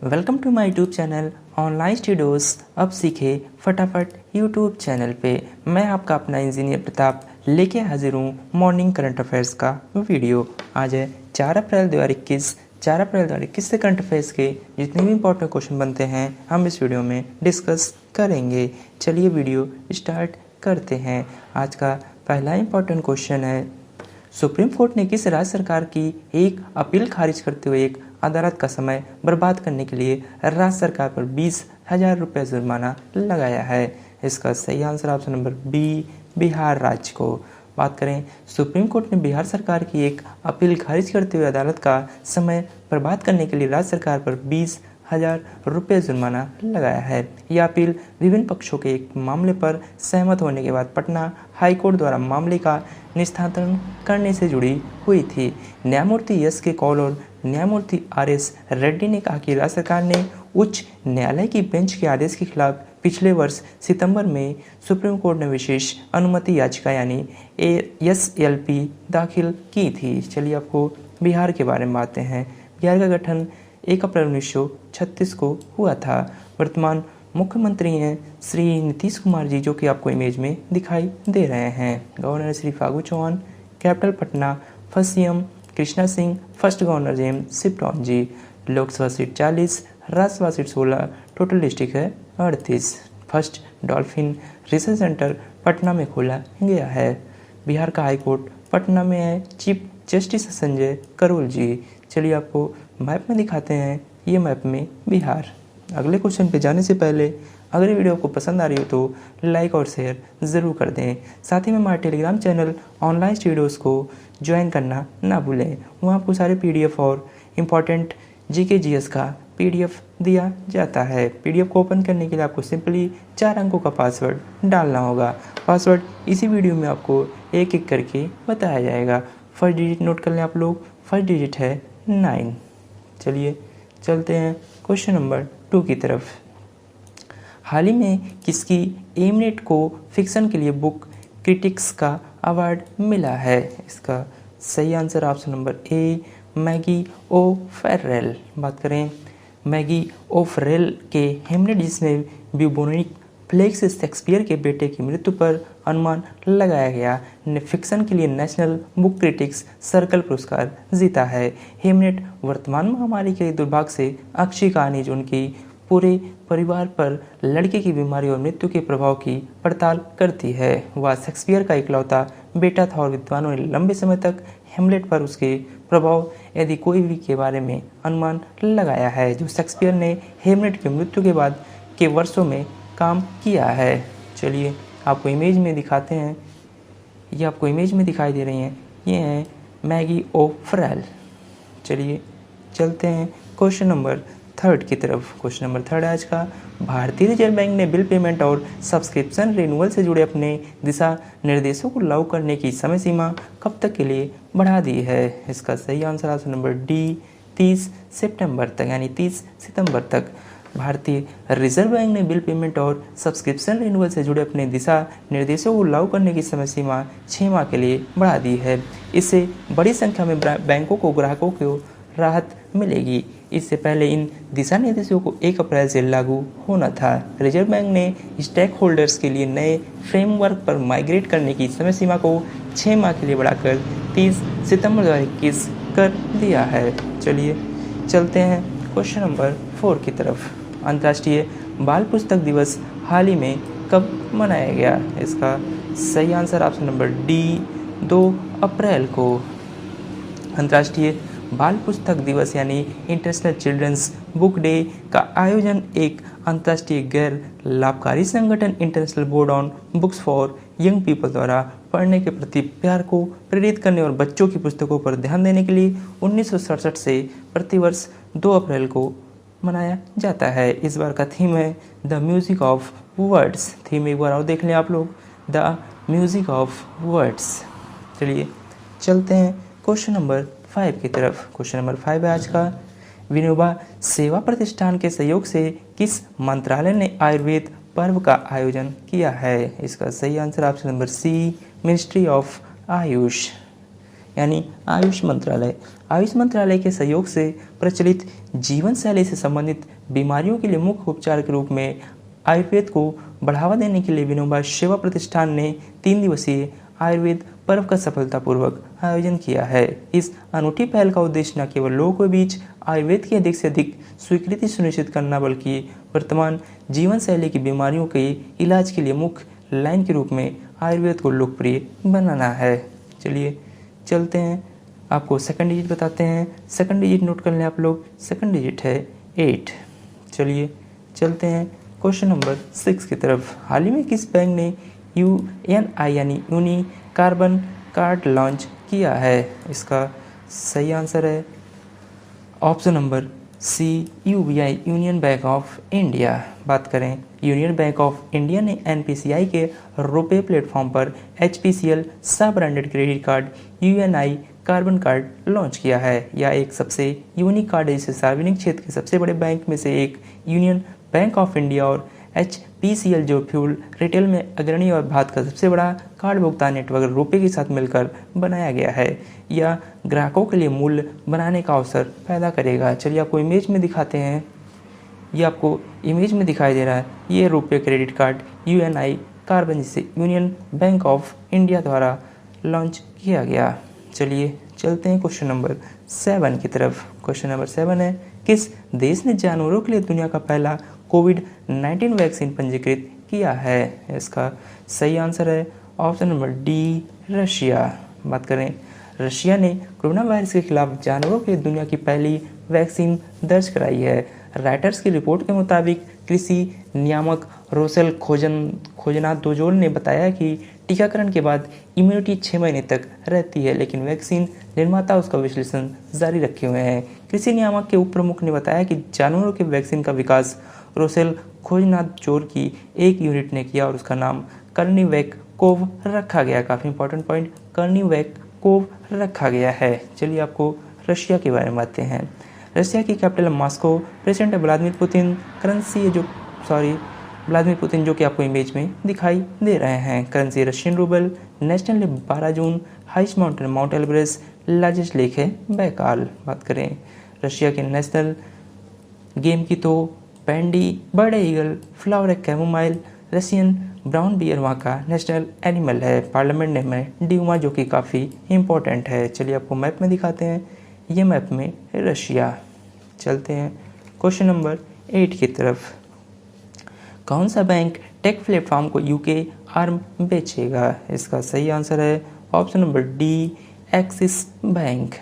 Welcome to my YouTube channel online studios. अब सीखे फटाफट यूट्यूब चैनल पे मैं आपका अपना इंजीनियर प्रताप लेके हाजिर हूँ मॉर्निंग करंट अफेयर्स का वीडियो। आज है 4 अप्रैल 2021। 4 अप्रैल 2021 से करंट अफेयर्स के जितने भी इंपॉर्टेंट क्वेश्चन बनते हैं हम इस वीडियो में डिस्कस करेंगे। चलिए वीडियो स्टार्ट करते हैं। आज का पहला इंपॉर्टेंट क्वेश्चन है, सुप्रीम कोर्ट ने किस राज्य सरकार की एक अपील खारिज करते हुए एक अदालत का समय बर्बाद करने के लिए राज्य सरकार पर 20,000 रुपये जुर्माना लगाया है? इसका सही answer option number B, Bihar राज्य को। बात करें, सुप्रीम कोर्ट ने बिहार सरकार की एक अपील खारिज करते हुए अदालत का समय बर्बाद करने के लिए राज्य सरकार पर 20,000 रुपये जुर्माना लगाया है। यह अपील विभिन्न पक्षों के एक मामले पर सहमत होने के बाद पटना हाईकोर्ट द्वारा मामले का निस्तारण करने से जुड़ी हुई थी। न्यायमूर्ति एस के कौल और न्यायमूर्ति आर.एस. रेड्डी ने कहा कि राज्य सरकार ने उच्च न्यायालय की बेंच के आदेश के खिलाफ पिछले वर्ष सितंबर में सुप्रीम कोर्ट में विशेष अनुमति याचिका यानी एसएलपी दाखिल की थी। चलिए आपको बिहार के बारे में बातें हैं। बिहार का गठन 1 अप्रैल 1936 को हुआ था। वर्तमान मुख्यमंत्री हैं श्री नीतीश कुमार जी, जो कि आपको इमेज में दिखाई दे रहे हैं। Governor Shri Phagu Chauhan. Capital Patna. First CM Krishna Singh. First governor James Sifton ji. Lok Sabha seat 40, Rajya Sabha seat 16, total district है 38। First dolphin research centre Patna में खोला गया है। बिहार का हाईकोर्ट पटना में है। चीफ जस्टिस संजय करोल जी। चलिए आपको मैप में दिखाते हैं, ये मैप में बिहार। अगले क्वेश्चन पे जाने से पहले अगर वीडियो आपको पसंद आ रही हो तो लाइक और शेयर ज़रूर कर दें। साथ ही में हमारे टेलीग्राम चैनल ऑनलाइन स्टूडियोज़ को ज्वाइन करना ना भूलें। वहाँ आपको सारे पीडीएफ और इम्पॉर्टेंट जीके जीएस का पीडीएफ दिया जाता है। पीडीएफ को ओपन करने के लिए आपको सिंपली 4 अंकों का पासवर्ड डालना होगा। पासवर्ड इसी वीडियो में आपको एक एक करके बताया जाएगा। फर्स्ट डिजिट नोट कर लें आप लोग। फर्स्ट डिजिट है 9। चलिए चलते हैं क्वेश्चन नंबर 2 की तरफ। हाल ही में किसकी एमनेट को फिक्शन के लिए बुक क्रिटिक्स का अवार्ड मिला है? इसका सही answer option number A, Maggie O'Farrell. बात करें, मैगी ओ फेरेल के हेमलेट, जिसमें ब्यूबोनिक प्लेग से शेक्सपियर के बेटे की मृत्यु पर अनुमान लगाया गया, ने फिक्शन के लिए नेशनल बुक क्रिटिक्स सर्कल पुरस्कार जीता है। हेमलेट वर्तमान महामारी के दुर्भाग्य से अक्षय कहानी जो उनकी पूरे परिवार पर लड़के की बीमारी और मृत्यु के प्रभाव की पड़ताल करती है। वह शेक्सपियर का इकलौता बेटा था और विद्वानों ने लंबे समय तक हेमलेट पर उसके प्रभाव यदि कोई भी के बारे में अनुमान लगाया है, जो शेक्सपियर ने हेमलेट की मृत्यु के बाद के वर्षों में काम किया है। चलिए आपको इमेज में दिखाते हैं, ये आपको इमेज में दिखाई दे रही हैं, ये हैं मैगी ओ फेरेल। चलिए चलते हैं क्वेश्चन नंबर 3 की तरफ। क्वेश्चन नंबर 3 आज का, भारतीय रिजर्व बैंक ने बिल पेमेंट और सब्सक्रिप्शन रिन्यूअल से जुड़े अपने दिशा निर्देशों को लागू करने की समय सीमा कब तक के लिए बढ़ा दी है? इसका सही आंसर ऑप्शन नंबर डी, 30 सितंबर तक, यानी 30 सितंबर तक। भारतीय रिजर्व बैंक ने बिल पेमेंट और सब्सक्रिप्शन रिन्यूअल से जुड़े अपने दिशा निर्देशों को लागू करने की समय सीमा 6 माह के लिए बढ़ा दी है। इससे बड़ी संख्या में बैंकों को ग्राहकों को राहत मिलेगी। इससे पहले इन दिशा निर्देशों को 1 अप्रैल से लागू होना था। रिजर्व बैंक ने स्टेक होल्डर्स के लिए नए फ्रेमवर्क पर माइग्रेट करने की समय सीमा को 6 माह के लिए बढ़ाकर 30 सितंबर 2021 कर दिया है। चलिए चलते हैं क्वेश्चन नंबर 4 की तरफ। अंतर्राष्ट्रीय बाल पुस्तक दिवस हाल ही में कब मनाया गया? इसका सही आंसर ऑप्शन नंबर डी, 2 अप्रैल को। अंतर्राष्ट्रीय बाल पुस्तक दिवस यानी इंटरनेशनल चिल्ड्रंस बुक डे का आयोजन एक अंतर्राष्ट्रीय गैर लाभकारी संगठन international board on books for young people द्वारा पढ़ने के प्रति प्यार को प्रेरित करने और बच्चों की पुस्तकों पर ध्यान देने के लिए 1967 से प्रतिवर्ष 2 अप्रैल को मनाया जाता है। इस बार का थीम है the music of words. Theme एक बार और देख लें आप लोग, द म्यूजिक ऑफ वर्ड्स। चलिए चलते हैं क्वेश्चन नंबर 5 की तरफ। क्वेश्चन नंबर 5 है आज का, विनोबा सेवा प्रतिष्ठान के सहयोग से किस मंत्रालय ने आयुर्वेद पर्व का आयोजन किया है? इसका सही answer option number C, ministry of Ayush. यानी आयुष मंत्रालय। आयुष मंत्रालय के सहयोग से प्रचलित जीवन शैली से संबंधित बीमारियों के लिए मुख्य उपचार के रूप में आयुर्वेद को बढ़ावा देने के लिए विनोबा सेवा प्रतिष्ठान ने 3 दिवसीय आयुर्वेद पर्व का सफलतापूर्वक आयोजन किया है। इस अनूठी पहल का उद्देश्य न केवल लोगों के बीच आयुर्वेद की अधिक से अधिक स्वीकृति सुनिश्चित करना, बल्कि वर्तमान जीवन शैली की बीमारियों के इलाज के लिए मुख्य लाइन के रूप में आयुर्वेद को लोकप्रिय बनाना है। चलिए चलते हैं, आपको सेकंड डिजिट बताते हैं। सेकंड डिजिट नोट कर लें आप लोग, सेकंड डिजिट है 8। चलिए चलते हैं क्वेश्चन नंबर 6 की तरफ। हाल ही में किस बैंक ने UNI यानी यूनी कार्बन कार्ड लॉन्च किया है? इसका सही आंसर है option number C, UBI Union Bank of India. बात करें, यूनियन बैंक ऑफ इंडिया ने NPCI के रुपे प्लेटफॉर्म पर HPCL सब branded credit card UNI carbon card launch किया है। यह एक सबसे यूनिक कार्ड है जिसे सार्वजनिक क्षेत्र के सबसे बड़े बैंक में से एक यूनियन बैंक ऑफ इंडिया और HPCL जो फ्यूल रिटेल में अग्रणी और भारत का सबसे बड़ा कार्ड भुगतान नेटवर्क रुपे के साथ मिलकर बनाया गया है। यह ग्राहकों के लिए मूल्य बनाने का अवसर पैदा करेगा। चलिए आपको इमेज में दिखाते हैं, ये आपको इमेज में दिखाई दे रहा है, ये RuPay credit card UNI carbon जिसे यूनियन बैंक ऑफ इंडिया द्वारा लॉन्च किया गया। चलिए चलते हैं क्वेश्चन नंबर 7 की तरफ। क्वेश्चन नंबर 7 है, किस देश ने जानवरों के लिए दुनिया का पहला कोविड-19 वैक्सीन पंजीकृत किया है? इसका सही आंसर है ऑप्शन नंबर डी, रशिया। बात करें, रशिया ने कोरोना वायरस के खिलाफ जानवरों के लिए दुनिया की पहली वैक्सीन दर्ज कराई है। राइटर्स की रिपोर्ट के मुताबिक कृषि नियामक रोसेल खोजनादोजोल ने बताया कि टीकाकरण के बाद इम्यूनिटी 6 महीने तक रहती है, लेकिन वैक्सीन निर्माता उसका विश्लेषण जारी रखे हुए हैं। कृषि नियामक के उप प्रमुख ने बताया कि जानवरों के वैक्सीन का विकास रोसेल खोजनादोजोल की एक यूनिट ने किया और उसका नाम कर्नीवैक कोव रखा गया। काफ़ी इंपॉर्टेंट पॉइंट, कर्नीवैक कोव रखा गया है। चलिए आपको रशिया के बारे में बताते हैं। रशिया की capital Moscow, president Vladimir Putin जो कि आपको इमेज में दिखाई दे रहे हैं। Currency Russian rouble, national day 12 June, highest mountain Mount Everest, largest lake है बैकाल। बात करें रशिया के नेशनल गेम की तो bandy, bird eagle, flower chamomile, Russian brown bear वहाँ का नेशनल एनिमल है। पार्लियामेंट नेम है ड्यूमा जो कि काफ़ी इंपॉर्टेंट है। चलिए आपको मैप में दिखाते हैं, ये मैप में रशिया। चलते हैं क्वेश्चन नंबर 8 की तरफ। कौन सा बैंक टेक प्लेटफॉर्म को UK आर्म बेचेगा? इसका सही आंसर है option number D, axis bank.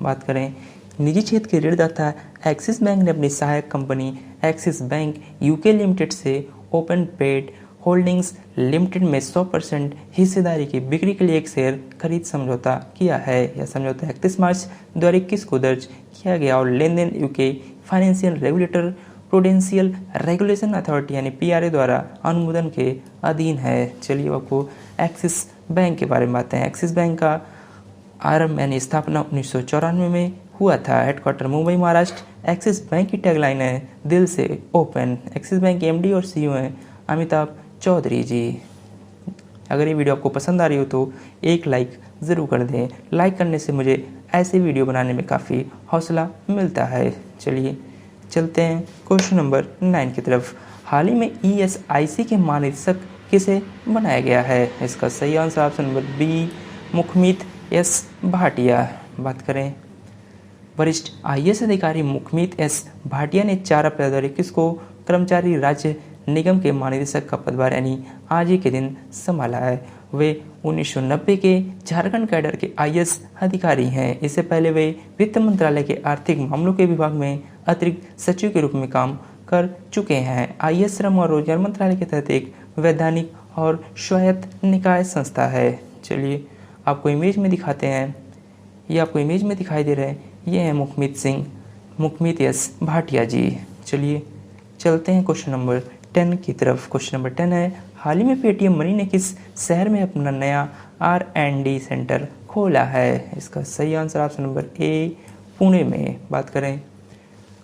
बात करें, निजी क्षेत्र के ऋणदाता एक्सिस बैंक ने अपनी सहायक company axis bank UK limited से ओपन पेड होल्डिंग्स लिमिटेड में 100% हिस्सेदारी की बिक्री के लिए एक शेयर खरीद समझौता किया है। यह समझौता 31 मार्च 2021 को दर्ज किया गया और लेन देन UK financial regulator prudential regulation authority यानी PRA द्वारा अनुमोदन के अधीन है। चलिए आपको एक्सिस बैंक के बारे में बातें हैं। एक्सिस बैंक का आरंभ यानी स्थापना 1994 में हुआ था। Headquarter Mumbai Maharashtra. Axis bank की टैगलाइन है दिल से ओपन। एक्सिस बैंक के MD और CEO हैं अमिताभ चौधरी जी। अगर ये वीडियो आपको पसंद आ रही हो तो एक लाइक ज़रूर कर दें। लाइक करने से मुझे ऐसे वीडियो बनाने में काफ़ी हौसला मिलता है। चलिए चलते हैं क्वेश्चन नंबर 9 की तरफ। हाल ही में ESIC के महानिदेशक किसे बनाया गया है? इसका सही answer option number B, Mukhmeet S Bhatia. बात करें, वरिष्ठ IAS अधिकारी मुखमीत S भाटिया ने 4 अप्रैल 2021 को कर्मचारी राज्य निगम के महानिदेशक का पदभार यानी आज ही के दिन संभाला है। वे 1990 के झारखंड कैडर के IAS अधिकारी हैं। इससे पहले वे वित्त मंत्रालय के आर्थिक मामलों के विभाग में अतिरिक्त सचिव के रूप में काम कर चुके हैं। IAS श्रम और रोजगार मंत्रालय के तहत एक वैधानिक और स्वायत्त निकाय संस्था है। चलिए आपको इमेज में दिखाते हैं, ये आपको इमेज में दिखाई दे रहे हैं, ये है मुखमीत S भाटिया जी। चलिए चलते हैं क्वेश्चन नंबर 10 की तरफ। क्वेश्चन नंबर 10 है, हाल ही में पेटीएम मनी ने किस शहर में अपना नया R&D सेंटर खोला है? इसका सही आंसर ऑप्शन नंबर ए, पुणे में। बात करें,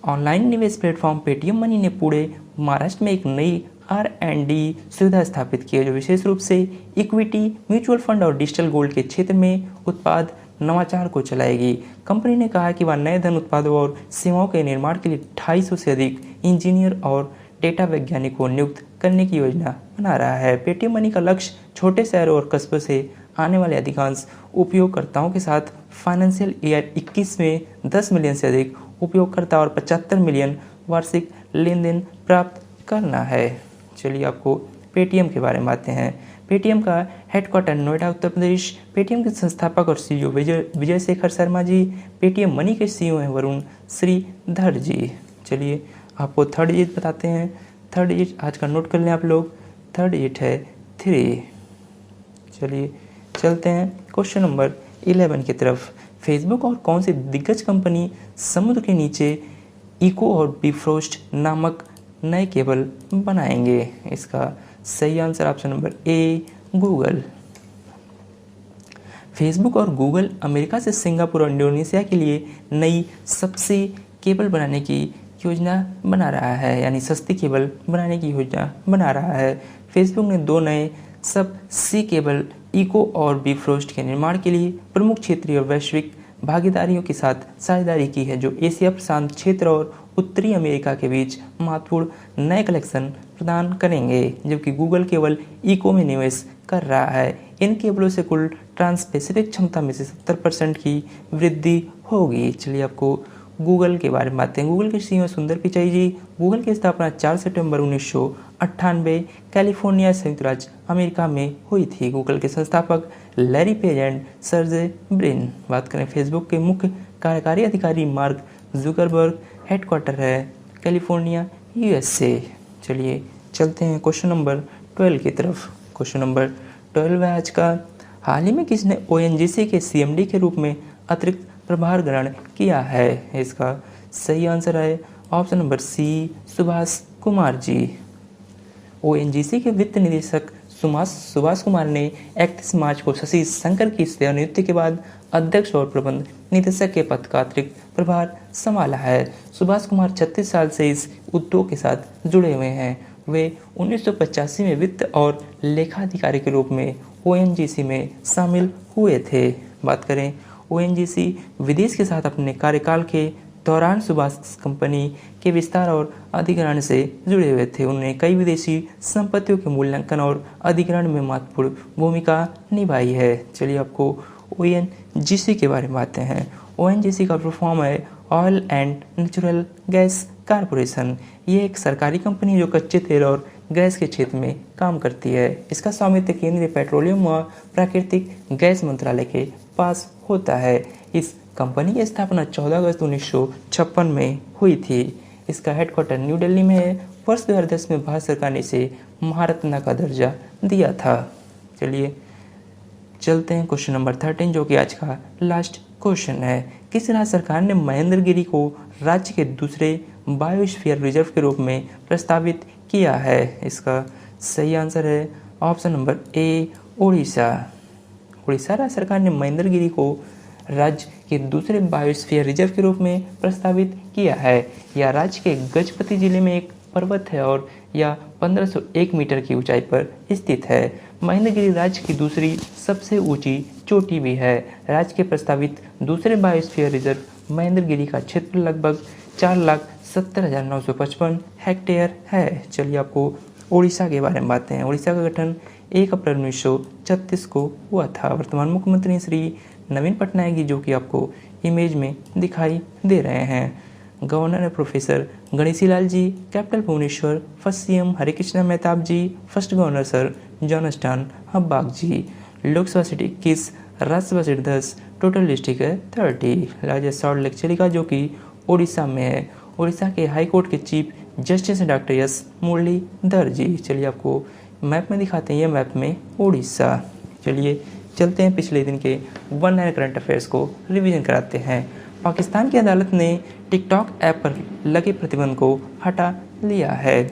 ऑनलाइन निवेश प्लेटफॉर्म पेटीएम मनी ने पुणे महाराष्ट्र में एक नई R&D सुविधा स्थापित की है जो विशेष रूप से इक्विटी, म्यूचुअल फंड और डिजिटल गोल्ड के क्षेत्र में उत्पाद नवाचार को चलाएगी। कंपनी ने कहा कि वह नए धन उत्पादों और सेवाओं के निर्माण के लिए 250 से अधिक इंजीनियर और डेटा वैज्ञानिक को नियुक्त करने की योजना बना रहा है। पेटीएम मनी का लक्ष्य छोटे शहरों और कस्बों से आने वाले अधिकांश उपयोगकर्ताओं के साथ फाइनेंशियल ईयर 21 में 10 मिलियन से अधिक उपयोगकर्ता और 75 मिलियन वार्षिक लेन देन प्राप्त करना है। चलिए आपको पेटीएम के बारे में बातें हैं। पेटीएम का हेडक्वार्टर नोएडा उत्तर प्रदेश। पेटीएम के संस्थापक और CEO Vijay Shekhar Sharma ji. Paytm money के सीईओ हैं वरुण श्रीधर जी। चलिए आपको थर्ड डिजिट बताते हैं। थर्ड डिजिट आज का नोट कर लें आप लोग। थर्ड डिजिट है 3। चलिए चलते हैं क्वेश्चन नंबर 11 की तरफ। फेसबुक और कौन सी दिग्गज कंपनी समुद्र के नीचे इको और बिफ्रोस्ट नामक नए केबल बनाएंगे? इसका सही आंसर ऑप्शन नंबर ए गूगल। फेसबुक और गूगल अमेरिका से सिंगापुर और इंडोनेशिया के लिए नई सबसे केबल बनाने की योजना बना रहा है, यानी सस्ती केबल बनाने की योजना बना रहा है। फेसबुक ने 2 नए सब सी केबल इको और बिफ्रोस्ट के निर्माण के लिए प्रमुख क्षेत्रीय और वैश्विक भागीदारियों के साथ साझेदारी की है, जो एशिया प्रशांत क्षेत्र और उत्तरी अमेरिका के बीच महत्वपूर्ण नए कलेक्शन प्रदान करेंगे, जबकि गूगल केवल इको में निवेश कर रहा है। इन केबलों से कुल ट्रांस पैसिफिक क्षमता में से 70% की वृद्धि होगी। चलिए आपको गूगल के बारे में बातें हैं। गूगल के सीईओ सुंदर पिचाई जी। गूगल की स्थापना 4 सितंबर 1998 कैलिफोर्निया संयुक्त राज्य अमेरिका में हुई थी। गूगल के संस्थापक Larry page and Sergey Brin. बात करें फेसबुक के मुख्य कार्यकारी अधिकारी मार्क जुकरबर्ग। हेडक्वार्टर है कैलिफोर्निया यूएसए। चलिए चलते हैं क्वेश्चन नंबर 12 की तरफ। क्वेश्चन नंबर 12 है आज का। हाल ही में किसने ओएनजीसी के सीएमडी के रूप में अतिरिक्त प्रभार ग्रहण किया है? इसका सही आंसर है option number C Subhash Kumar ji. ONGC के वित्त निदेशक सुभाष कुमार ने 31 मार्च को शशि शंकर की सेवानिवृत्ति के बाद अध्यक्ष और प्रबंध निदेशक के पद का अतिरिक्त प्रभार संभाला है। सुभाष कुमार 36 साल से इस उद्योग के साथ जुड़े हुए हैं। वे 1985 में वित्त और लेखा अधिकारी के रूप में ओएनजीसी में शामिल हुए थे। बात करें ओएनजीसी विदेश के साथ अपने कार्यकाल के दौरान सुभाष कंपनी के विस्तार और अधिग्रहण से जुड़े हुए थे। उन्होंने कई विदेशी संपत्तियों के मूल्यांकन और अधिग्रहण में महत्वपूर्ण भूमिका निभाई है। चलिए आपको ओएनजीसी के बारे में बातें हैं। ओएनजीसी का फुल फॉर्म है oil and natural gas corporation. ये एक सरकारी कंपनी है जो कच्चे तेल और गैस के क्षेत्र में काम करती है। इसका स्वामित्व केंद्रीय पेट्रोलियम व प्राकृतिक गैस मंत्रालय के पास होता है। इस कंपनी की स्थापना 14 अगस्त 1956 में हुई थी। इसका हेडक्वार्टर न्यू दिल्ली में है। वर्ष 2010 में भारत सरकार ने इसे महारत्न का दर्जा दिया था। चलिए चलते हैं क्वेश्चन नंबर 13 जो कि आज का लास्ट क्वेश्चन है। किस राज्य सरकार ने महेंद्रगिरी को राज्य के दूसरे बायोस्फीयर रिजर्व के रूप में प्रस्तावित किया है? इसका सही आंसर है ऑप्शन नंबर ए उड़ीसा। उड़ीसा राज्य सरकार ने महेंद्रगिरी को राज्य के दूसरे बायोस्फीयर रिजर्व के रूप में प्रस्तावित किया है। यह राज्य के गजपति जिले में एक पर्वत है और यह 1501 मीटर की ऊंचाई पर स्थित है। महेंद्रगिरी राज्य की दूसरी सबसे ऊंची चोटी भी है। राज्य के प्रस्तावित दूसरे बायोस्फीयर रिजर्व महेंद्रगिरी का क्षेत्र लगभग 4,70,955 हेक्टेयर है। चलिए आपको उड़ीसा के बारे में बातें हैं। उड़ीसा का गठन 1 अप्रैल 1936 को हुआ था। वर्तमान मुख्यमंत्री श्री नवीन पटनायक जी, जो कि आपको इमेज में दिखाई दे रहे हैं। गवर्नर है professor Ganeshi Lal ji. Capital Bhubaneswar. First CM Harekrushna Mahtab ji. First governor sir John Austen Hubback ji. Lok Sabha seat 21, Rajya Sabha seat 10, total district है 30। लार्जेस्ट सॉल्ट लेक चिलिका जो कि उड़ीसा में है। उड़ीसा के हाई कोर्ट के chief justice doctor S Muralidhar ji. चलिए आपको मैप में दिखाते हैं, ये मैप में उड़ीसा। चलिए चलते हैं पिछले दिन के 1 नए करंट अफेयर्स को रिवीजन कराते हैं। पाकिस्तान की अदालत ने टिकटॉक ऐप पर लगे प्रतिबंध को हटा लिया है।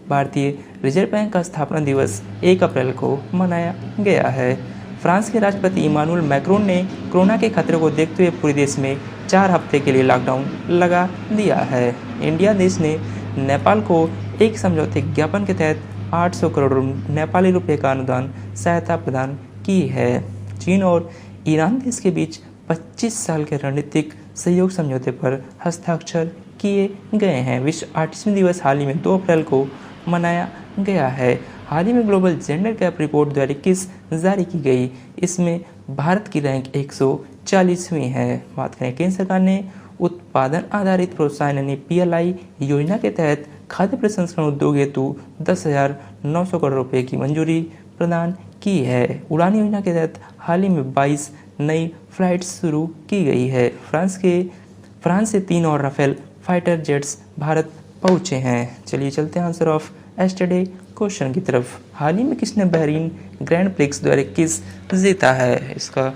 भारतीय रिजर्व बैंक का स्थापना दिवस 1 अप्रैल को मनाया गया है। फ्रांस के राष्ट्रपति इमानुएल मैक्रोन ने कोरोना के खतरे को देखते हुए पूरे देश में 4 हफ्ते के लिए लॉकडाउन लगा दिया है। इंडिया देश ने नेपाल को एक समझौते ज्ञापन के तहत 800 करोड़ नेपाली रुपए का अनुदान सहायता प्रदान की है। चीन और ईरान देश के बीच 25 साल के रणनीतिक सहयोग समझौते पर हस्ताक्षर किए गए हैं। विश्व ऑटिज्म दिवस हाल ही में 2 अप्रैल को मनाया गया है। हाल ही में ग्लोबल जेंडर गैप रिपोर्ट 2021 जारी की गई। इसमें भारत की रैंक 140वीं है। बात करें, केंद्र सरकार ने उत्पादन आधारित प्रोत्साहन यानी PLI योजना के तहत खाद्य प्रसंस्करण उद्योग हेतु 10,900 करोड़ रुपए की मंजूरी प्रदान की है। उड़ान योजना के तहत हाल ही में 22 नई फ्लाइट्स शुरू की गई है। फ्रांस से 3 और राफेल फाइटर जेट्स भारत पहुंचे हैं। चलिए चलते हैं आंसर ऑफ एस्टरडे क्वेश्चन की तरफ। हाल ही में किसने बहरीन ग्रैंड प्रिक्स 2021 जीता है? इसका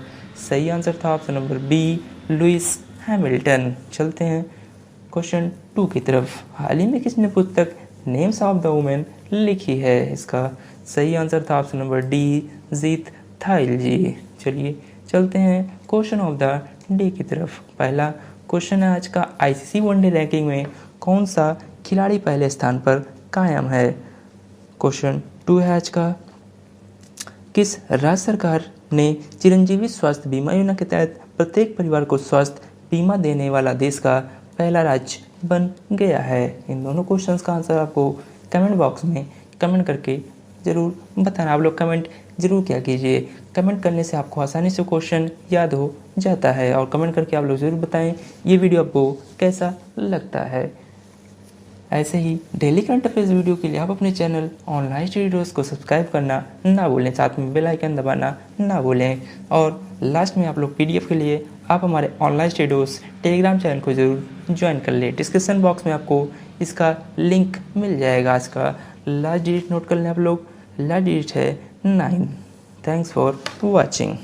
सही आंसर था option number B, Lewis Hamilton. चलते हैं क्वेश्चन 2 की तरफ। हाल ही में किसने पुस्तक नेम्स ऑफ द वुमेन लिखी है? इसका सही आंसर था ऑप्शन नंबर डी, जीत थाइल जी। चलिए चलते हैं क्वेश्चन ऑफ द डे की तरफ। पहला क्वेश्चन है आज का, ICC वनडे रैंकिंग में कौन सा खिलाड़ी पहले स्थान पर कायम है? क्वेश्चन 2 है आज का, किस राज्य सरकार ने चिरंजीवी स्वास्थ्य बीमा योजना के तहत प्रत्येक परिवार को स्वास्थ्य बीमा देने वाला देश का पहला राज्य बन गया है? इन दोनों क्वेश्चंस का आंसर आपको कमेंट बॉक्स में कमेंट करके ज़रूर बताना। आप लोग कमेंट जरूर किया कीजिए। कमेंट करने से आपको आसानी से क्वेश्चन याद हो जाता है। और कमेंट करके आप लोग ज़रूर बताएं ये वीडियो आपको कैसा लगता है। ऐसे ही डेली करंट अफेयर्स वीडियो के लिए आप अपने चैनल ऑनलाइन स्टडीज को सब्सक्राइब करना ना भूलें, साथ में बेल आइकन दबाना ना भूलें। और लास्ट में आप लोग PDF के लिए आप हमारे ऑनलाइन स्टडीज टेलीग्राम चैनल को ज़रूर ज्वाइन कर लें। डिस्क्रिप्शन बॉक्स में आपको इसका लिंक मिल जाएगा। आज का लास्ट डिजिट नोट कर लें आप लोग, लास्ट डिजिट है 9। Thanks for watching.